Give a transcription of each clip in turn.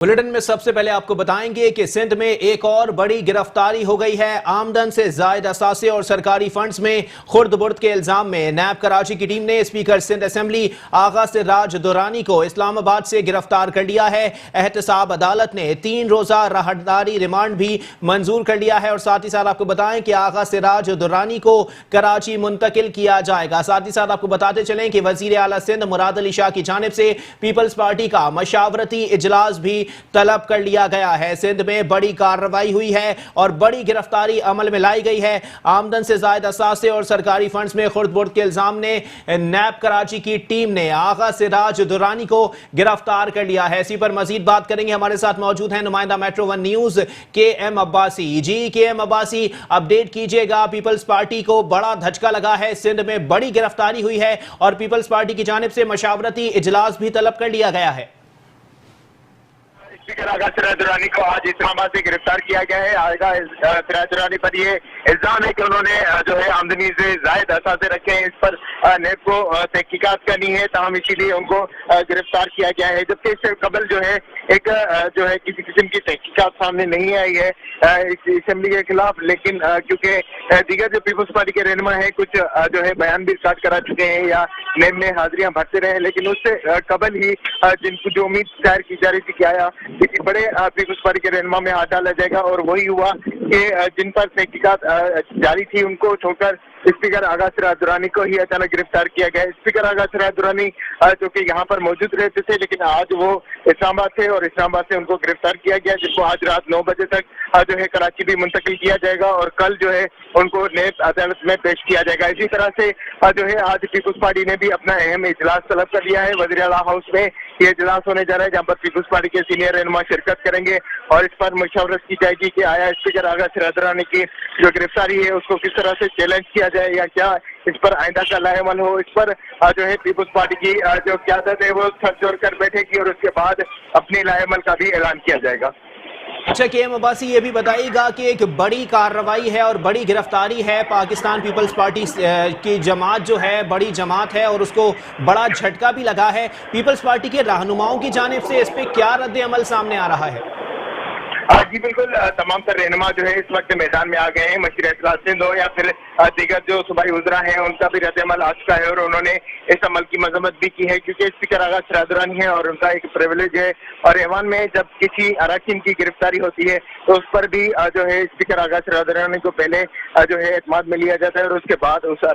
Bulletin में सबसे पहले आपको बताएंगे कि सिंध में एक और बड़ी गिरफ्तारी हो गई है। आमदन से जायद असासे और सरकारी फंड्स में खुर्द बुर्द के इल्जाम में नैब कराची की टीम ने स्पीकर सिंध असेंबली आगा सिराज दुरानी को इस्लामाबाद से गिरफ्तार कर लिया है। एहतसाब अदालत ने 3 रोजा राहदारी रिमांड भी मंजूर कर लिया है और साथ ही साथ आपको बताएं कि आगा सिराज दुरानी को कराची मुंतकिल किया जाएगा। साथ ही साथ आपको बताते चलें कि वजीर आला सिंध मुराद अली शाह की जानिब से पीपल्स पार्टी का मशावरती इजलास भी तलब कर लिया गया है। सिंध में बड़ी कार्रवाई हुई है और बड़ी गिरफ्तारी अमल में लाई गई है। आमदन से जायद असासे और सरकारी फंड्स में खुर्द बुर्द के इल्जाम ने नैब कराची की टीम ने आगा सिराज दुरानी को गिरफ्तार कर लिया है। इसी पर मजीद बात करेंगे। हमारे साथ मौजूद हैं नुमाइंदा मेट्रो 1 न्यूज KM अब्बासी। जी KM अब्बासी, अपडेट कीजिएगा। पीपल्स पार्टी को बड़ा धचका लगा है, सिंध में बड़ी गिरफ्तारी हुई है और पीपल्स पार्टी की जानिब से मशावरती इजलास भी तलब कर लिया गया है। स्पीकर आगा सिराज दुरानी को आज इस्लामाबाद से गिरफ्तार किया गया है। आगा सिराज दुरानी पर ये इल्जाम है कि उन्होंने जो है आमदनी से जायद असासे रखे हैं। इस पर नेब को तहकीकात करनी है, ताहम इसीलिए उनको गिरफ्तार किया गया है। जबकि इससे कबल जो है एक जो है किसी किस्म की तहकीकात सामने नहीं आई है असेंबली के खिलाफ, लेकिन क्योंकि दीगर जो पीपल्स पार्टी के रहनुमा है कुछ जो है बयान भी रिकॉर्ड करा चुके हैं या नेब में हाजिरियां भरते रहे, लेकिन उससे कबल ही जिनको जो उम्मीद जाहिर की जा रही थी कि आया किसी बड़े पीपल्स पार्टी के रहनुमा में हाथ डाला जाएगा और वही हुआ कि जिन पर तहकीकात जारी थी उनको छोड़कर स्पीकर आगा सिराज दुरानी को ही अचानक गिरफ्तार किया गया। स्पीकर आगा सिराज दुरानी जो कि यहाँ पर मौजूद रहते थे, लेकिन आज वो इस्लामाबाद थे और इस्लामाबाद से उनको गिरफ्तार किया गया, जिसको आज रात 9 बजे तक जो है कराची भी मुंतकिल किया जाएगा और कल जो है उनको नेब अदालत में पेश किया जाएगा। इसी तरह से जो है आज पीपल्स पार्टी ने भी अपना अहम इजलास तलब कर लिया है। वज़ीर आला हाउस में ये इजलास होने जा रहा है, जहाँ पर पीपल्स पार्टी के सीनियर रहनुमा शिरकत करेंगे और इस पर मशवरत की जाएगी कि आया स्पीकर आगा सिराज दुरानी की जो गिरफ्तारी है उसको किस तरह से चैलेंज किया जाए या क्या इस पर आइंदा का लाएमल हो। इस पर जो है पीपल्स पार्टी की जो क़यादत है वो सर जोड़ कर बैठेगी और उसके बाद अपनी लाएमल का भी ऐलान किया जाएगा। अच्छा KM अब्बासी, ये भी बताइएगा कि एक बड़ी कार्रवाई है और बड़ी गिरफ्तारी है। पाकिस्तान पीपल्स पार्टी की जमात जो है बड़ी जमात है और उसको बड़ा झटका भी लगा है। पीपल्स पार्टी के रहनुमाओं की जानिब से इस पर क्या रद्द अमल सामने आ रहा है? जी बिल्कुल, तमाम तर रहनुमा जो है इस वक्त मैदान में आ गए हैं। मशीर इजलास सिंध हो या फिर दीगर जो सूबाई वज़रा हैं उनका भी रद्द अमल आ चुका है और उन्होंने इस अमल की मजम्मत भी की है, क्योंकि स्पीकर आगा सिराज दुरानी है और उनका एक प्रिविलेज है और ऐवान में जब किसी अरकान की गिरफ्तारी होती है तो उस पर भी जो है स्पीकर आगा सिराज दुरानी को पहले जो है एतमाद में लिया जाता है और उसके बाद उस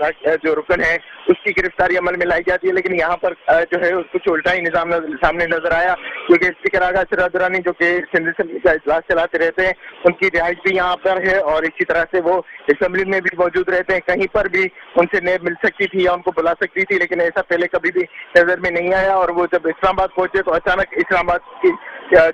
जो रुकन है उसकी गिरफ्तारी अमल में लाई जाती है। लेकिन यहाँ पर जो है कुछ उल्टा ही निज़ाम सामने नजर आया, क्योंकि स्पीकर आगा सिराज दुरानी जो कि सिंध असेंबली का इजलास चलाते रहते हैं उनकी रिहाइश भी यहाँ पर है और इसी तरह से वो असेंबली में भी मौजूद रहते हैं। कहीं पर भी उनसे नेब मिल सकती थी या उनको बुला सकती थी, लेकिन ऐसा पहले कभी भी नजर में नहीं आया और वो जब इस्लामाबाद पहुंचे तो अचानक इस्लामाबाद की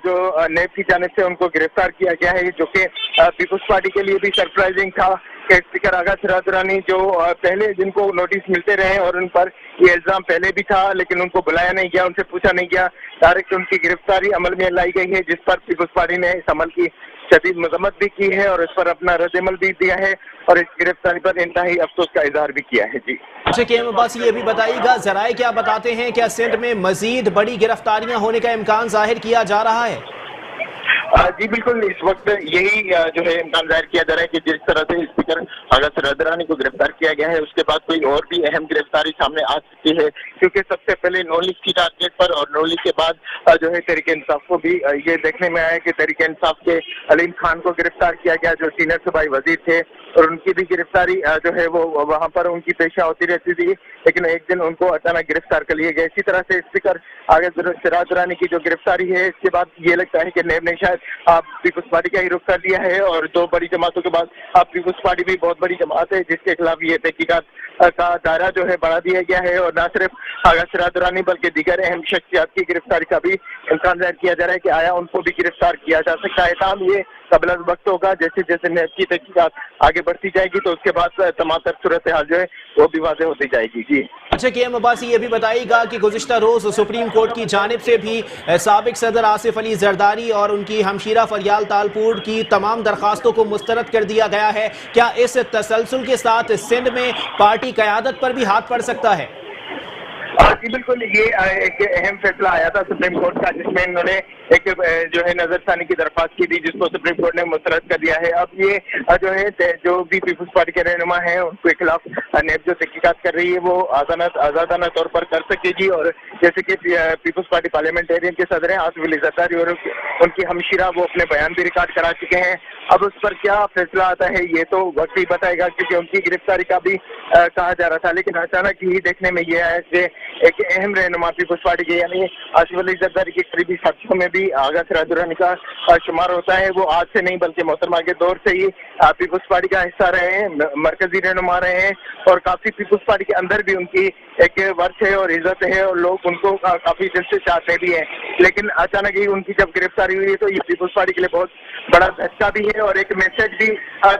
जो नेब की जानिब से उनको गिरफ्तार किया गया है, जो कि पीपल्स पार्टी के लिए भी सरप्राइजिंग था कि स्पीकर आगा सिराज दुरानी जो पहले जिनको नोटिस मिलते रहे और उन पर ये इल्जाम पहले भी था लेकिन उनको बुलाया नहीं गया, उनसे पूछा नहीं गया, डायरेक्ट उनकी गिरफ्तारी अमल में लाई गई है, जिस पर पीपल्स पार्टी ने इस अमल की शदीद मजम्मत भी की है और इस पर अपना रद्द अमल भी दिया है और इस गिरफ्तारी पर इंतहाई अफसोस का इजहार भी किया है। जी अच्छा KM अब्बासी, ये भी बताइएगा, जराए क्या बताते हैं, क्या सिंध में मजीद बड़ी गिरफ्तारियां होने का इम्कान जाहिर किया जा रहा है? जी बिल्कुल, इस वक्त यही जो है इम्कान जाहिर किया जा रहा है कि जिस तरह से स्पीकर आगा सिराज दुरानी को गिरफ्तार किया गया है उसके बाद कोई और भी अहम गिरफ्तारी सामने आ सकती है, क्योंकि सबसे पहले नौ लीग की टारगेट पर और नौ लीग के बाद जो है तहरीक इंसाफ को भी ये देखने में आया कि तहरीक इंसाफ के अलीम खान को गिरफ्तार किया गया जो सीनियर सूबाई वजीर थे और उनकी भी गिरफ्तारी जो है वो वहाँ पर उनकी पेशा होती रहती थी, लेकिन एक दिन उनको अचानक गिरफ्तार कर लिए गए। इसी तरह से स्पीकर आगा सिराज दुरानी की जो गिरफ्तारी है इसके बाद ये लगता है कि नेब ने शायद पीपल्स पार्टी का ही रुख कर दिया है और 2 बड़ी जमातों के बाद पीपल्स पार्टी भी बहुत बड़ी जमात है जिसके खिलाफ ये तहकीकात का दायरा जो है बढ़ा दिया गया है और न सिर्फ आगा सिराज दुरानी बल्कि दीगर अहम शख्सियात की गिरफ्तारी का भी इम्कान जाहिर किया जा रहा है कि आया उनको भी गिरफ्तार किया जा सकता है। ताहम ये कबल वक्त होगा, जैसे जैसे नेब की तहकीकात आगे बढ़ती जाएगी तो उसके बाद तमाम सूरत हाल जो है वो भी वाज़ेह होती जाएगी। जी अच्छा KM अब्बासी, ये भी बताइएगा कि गुज़िश्ता रोज सुप्रीम कोर्ट की जानिब से भी साबिक सदर आसिफ अली जरदारी और उनकी हमशीरा फरियाल तालपुर की तमाम दरखास्तों को मुस्तरद कर दिया गया है। क्या इस तसलसल के साथ सिंध में पार्टी क़यादत पर भी हाथ पड़ सकता है? जी बिल्कुल, ये एक अहम फैसला आया था सुप्रीम कोर्ट का, जिसमें इन्होंने एक जो है नजरसानी की दरख्वास्त की थी, जिसको सुप्रीम कोर्ट ने मुस्तरद कर दिया है। अब ये जो है जो भी पीपुल्स पार्टी के रहनुमा हैं उनके खिलाफ नेब जो तहकीकात कर रही है वो आजादाना तौर पर कर सकेगी। और जैसे कि पीपुल्स पार्टी पार्लियामेंटेरियन के सदर हैं आसिफ अली जरदारी और उनकी हमशीरा, वो अपने बयान भी रिकॉर्ड करा चुके हैं। अब उस पर क्या फैसला आता है ये तो वक्त ही बताएगा, क्योंकि उनकी गिरफ्तारी का भी कहा जा रहा था, लेकिन अचानक ही देखने में ये आया कि एक अहम रहनुमा पीपुल्स पार्टी के यानी आसिफ अली जरदारी के करीबी साथियों में भी आगा सिराज दुर्रानी का शुमार होता है। वो आज से नहीं बल्कि मोहतरमा के दौर से ही पीपुल्स पार्टी का हिस्सा रहे हैं, मरकजी रहनुमा रहे हैं, और काफी पीपुल्स पार्टी के अंदर भी उनकी एक वर्थ है और इज्जत है और लोग उनको काफी दिल से चाहते भी हैं। लेकिन अचानक ही उनकी जब गिरफ्तारी हुई है तो ये पीपुल्स पार्टी के लिए बहुत बड़ा धक्का भी है और एक मैसेज भी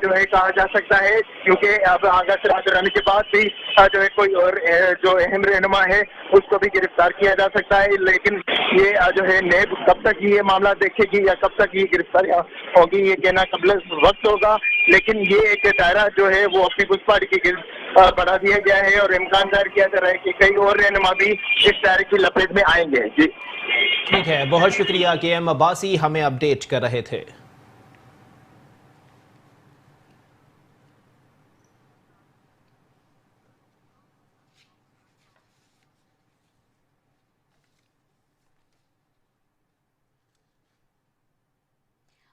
जो है कहा जा सकता है, क्योंकि अब आगा सिराज दुर्रानी के बाद भी जो है कोई और जो अहम रहनुमा है उसको भी गिरफ्तार किया जा सकता है। लेकिन ये जो है नेब कब तक ये मामला देखेगी या कब तक ये गिरफ्तारियां होगी ये कहना कबल वक्त होगा, लेकिन ये एक दायरा जो है वो पीपुल्स पार्टी के बढ़ा दिया गया है और इम्कान जाहिर किया जा रहा है कि कई और रहनुमा भी इस दायरे की लपेट में आएंगे। जी ठीक है, बहुत शुक्रिया KM अब्बासी, हमें अपडेट कर रहे थे।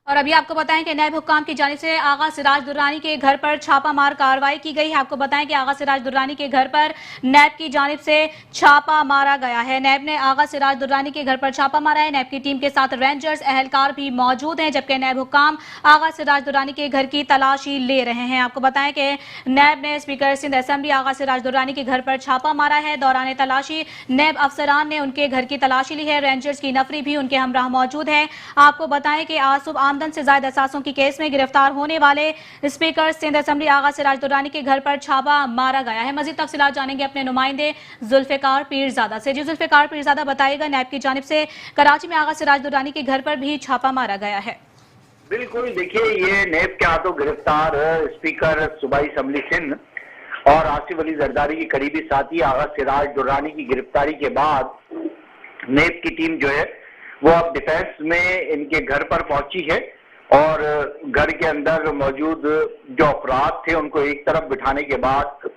और अभी आपको बताएं कि नायब हुक्काम की जानिब से आगा सिराज दुर्रानी के घर पर छापामार कार्रवाई की गई है। आपको बताएं कि आगा सिराज दुर्रानी के घर पर नैब की जानिब से छापा मारा गया है। नैब ने आगा सिराज दुर्रानी के घर पर छापा मारा है। नैब की टीम के साथ रेंजर्स एहलकार भी मौजूद हैं, जबकि नैब हुक्काम आगा सिराज दुर्रानी के घर की तलाशी ले रहे हैं। आपको बताएं कि नैब ने स्पीकर सिंध असेंबली आगा सिराज दुर्रानी के घर पर छापा मारा है। दौरान तलाशी नैब अफसरान ने उनके घर की तलाशी ली है। रेंजर्स की नफरी भी उनके हमराह मौजूद है। आपको बताएं कि आज सुबह आमदन से ज्यादा असासों की केस में गिरफ्तार होने वाले स्पीकर सिंध असेंबली आगा सिराज दुर्रानी के घर पर छापा मारा गया है। मजीद तफसीलात जानेंगे अपने नुमाइंदे जुल्फिकार पीरजादा से। जी जुल्फिकार पीरजादा, बताइएगा नैब की जानिब से कराची में आगा सिराज दुर्रानी के घर पर भी छापा मारा गया है। बिल्कुल, देखिए ये नेब के हाथों गिरफ्तार स्पीकर सूबाई असेंबली सिंध और आसिफ अली जरदारी की करीबी साथी आगा सिराज दुर्रानी की गिरफ्तारी के बाद नेब की टीम जो है वो अब डिफेंस में इनके घर पर पहुंची है और घर के अंदर मौजूद जो अफराद थे उनको एक तरफ बिठाने के बाद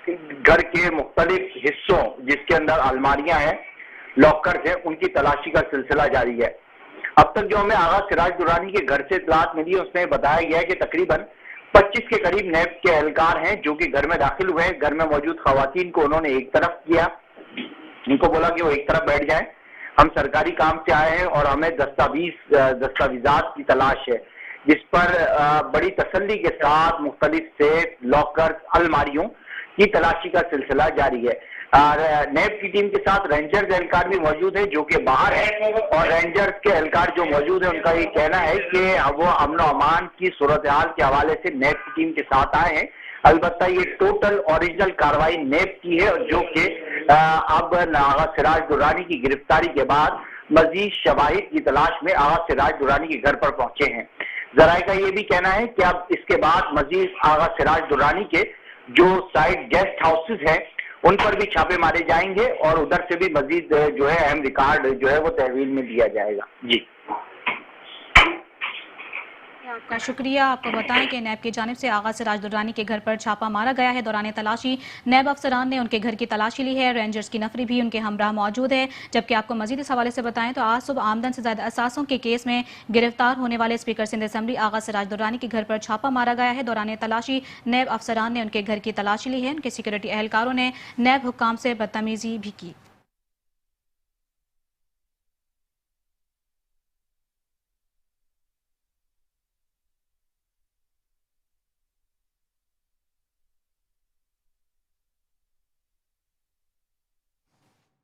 घर के मुख्तलिफ हिस्सों, जिसके अंदर अलमारियां हैं, लॉकर्स हैं, उनकी तलाशी का सिलसिला जारी है। अब तक जो हमें आगा सिराज दुर्रानी के घर से इत्तलात मिली है उसमें बताया गया है कि तकरीबन 25 के करीब नेब के एहलकार हैं जो कि घर में दाखिल हुए हैं। घर में मौजूद खवातीन को उन्होंने एक तरफ किया, उनको बोला कि वो एक तरफ बैठ जाएं, हम सरकारी काम से आए हैं और हमें दस्तावेजात की तलाश है, जिस पर बड़ी तसल्ली के साथ मुख्तलिफ सेफ, लॉकर्स, अलमारियों की तलाशी का सिलसिला जारी है। नेब की टीम के साथ रेंजर्स एहलकार भी मौजूद है जो कि बाहर है और रेंजर्स के एहलकार जो मौजूद है उनका ये कहना है कि वो अमन और अमान की सूरत हाल के हवाले से नेब की टीम के साथ आए हैं। अलबत्ता ये टोटल ओरिजिनल कार्रवाई नेब की है जो कि अब आगा सिराज दुर्रानी की गिरफ्तारी के बाद मजीद शवाहिद की तलाश में आगा सिराज दुर्रानी के घर पर पहुंचे हैं। जराये का ये भी कहना है कि अब इसके बाद मजीद आगा सिराज दुर्रानी के जो साइड गेस्ट हाउसेज हैं उन पर भी छापे मारे जाएंगे और उधर से भी मजीद जो है अहम रिकॉर्ड जो है वो तहवील में दिया जाएगा। जी आपका शुक्रिया। आपको बताएं कि नैब की जानिब से आगा सिराज दुर्रानी के घर पर छापा मारा गया है। दौरान तलाशी नैब अफसरान ने उनके घर की तलाशी ली है। रेंजर्स की नफरी भी उनके हमराह मौजूद है। जबकि आपको मजीद इस हवाले से बताएं तो आज सुबह आमदन से ज्यादा असासों के केस में गिरफ्तार होने वाले स्पीकर सिंध असेंबली आगा सिराज दुर्रानी के घर पर छापा मारा गया है। दौरान तलाशी नैब अफसरान ने उनके घर की तलाशी ली है। उनके सिक्योरिटी एहलकारों ने नैब हुक्काम से बदतमीजी भी की।